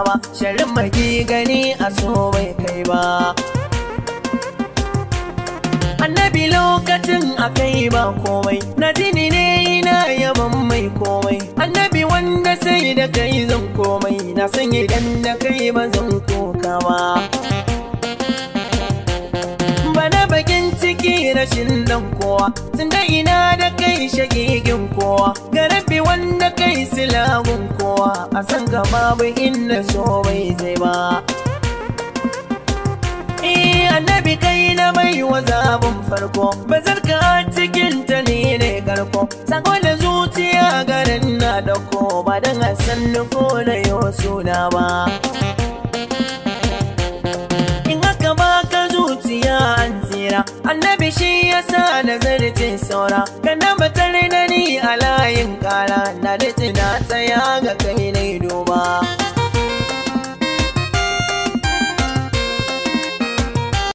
ba, sharrin maki gani a so bai kai ba. Annabi lokacin akai ba komai, na jini ne na yaban mai komai. Annabi wanda sai da kai zan komai, na san idan da kai ba zan koka ba. Bana bakin ciki rashin dan kowa, tun da ina da kai shagigin kowa. Garabi wanda kai silagun kowa, a san ka babu inda so bai zai ba. Annabi kai na mai wa zabin farko, bazarka a cikin ta ne karko. Sako da zuciya garin na dauko, ba don a san ko na yau suna ba. In haka baka zuciya an tsira, annabi shi ya sa nazarcin saura. Kana batar da ni a layin kara, na da tina tsaya ga